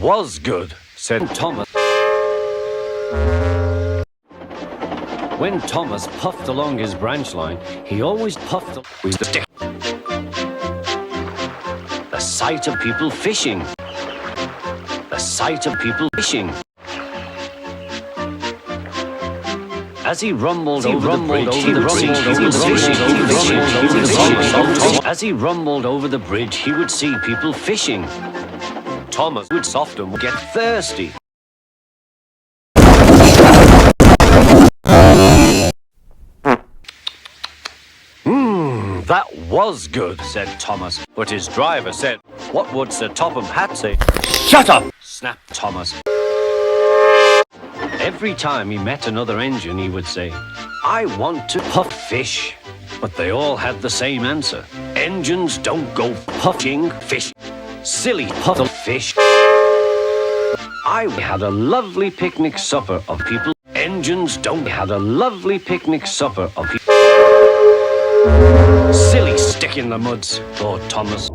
was good, said Thomas. When Thomas puffed along his branch line, he always puffed with the stick. The sight of people fishing. The sight of people fishing. As he rumbled over the bridge, he would see people fishing. As he rumbled over the bridge, he would see people fishing. Thomas would often get thirsty. That was good, said Thomas. But his driver said, "What would Sir Topham Hatt say?" "Shut up!" snapped Thomas. Every time he met another engine, he would say, "I want to puff fish." But they all had the same answer. Engines don't go puffing fish. Silly puff fish. I had a lovely picnic supper of people. Engines don't had a lovely picnic supper of people. Silly stick in the muds, thought Thomas.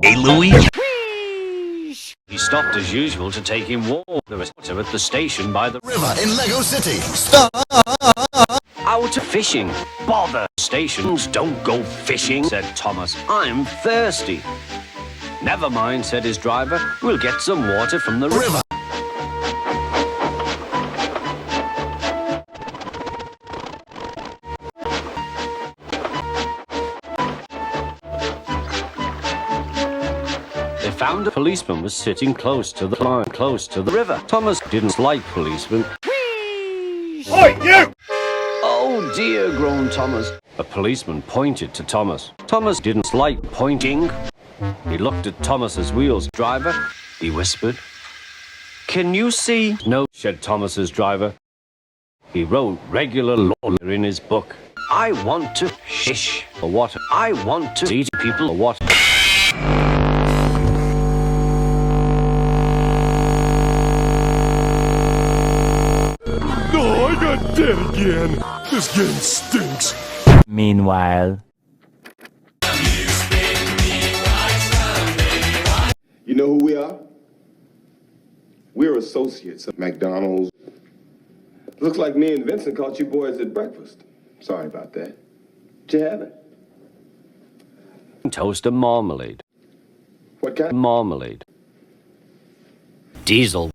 Hey, Louis. He stopped as usual to take in water. There was water at the station by the river in Lego City. Stop! Out fishing. Bother. Stations don't go fishing, said Thomas. I'm thirsty. Never mind, said his driver. We'll get some water from the river. They found a policeman was sitting close to the river. Thomas didn't like policemen. Oi, you! Oh dear, groaned Thomas. A policeman pointed to Thomas. Thomas didn't like pointing. He looked at Thomas's wheels. "Driver," he whispered. "Can you see?" "No," said Thomas's driver. He wrote regular law in his book. "I want to fish for water. I want to eat people for water." Oh, I got dead again. This game stinks. Meanwhile. You know who we are? We're associates of McDonald's. Looks like me and Vincent caught you boys at breakfast. Sorry about that. Did you have it? Toast and marmalade. What kind? Marmalade. Diesel.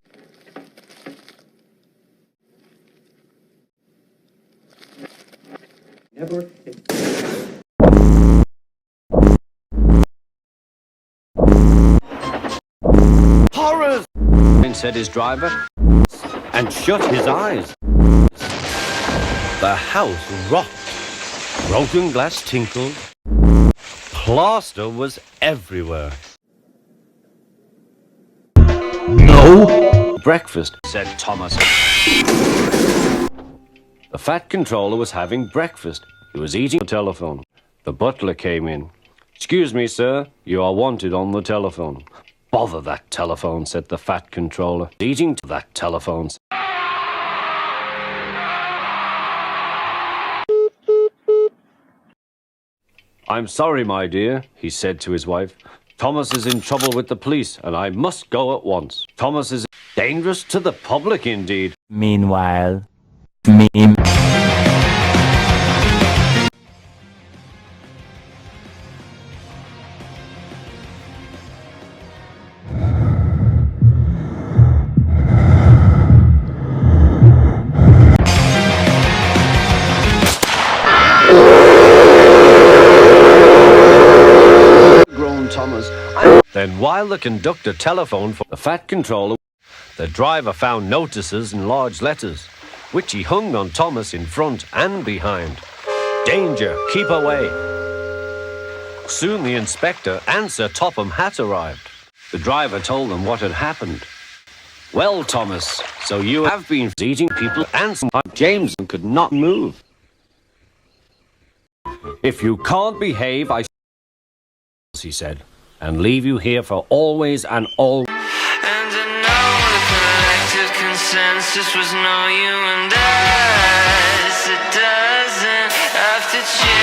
Never. Horrors! Said his driver, and shut his eyes. The house rocked. Broken glass tinkled. Plaster was everywhere. No. Breakfast, said Thomas. The fat controller was having breakfast. He was eating the telephone. The butler came in. "Excuse me, sir. You are wanted on the telephone." "Bother that telephone," said the fat controller. "Eating to that telephone." "I'm sorry, my dear," he said to his wife. "Thomas is in trouble with the police, and I must go at once. Thomas is dangerous to the public indeed." Meanwhile. Thomas. Then while the conductor telephoned for the fat controller, the driver found notices in large letters, which he hung on Thomas in front and behind. "Danger, keep away." Soon the inspector and Sir Topham Hatt arrived. The driver told them what had happened. "Well, Thomas, so you have been eating people and James could not move. If you can't behave, I he said, and leave you here for always and all. And sense. This was no you and us. It doesn't have to change.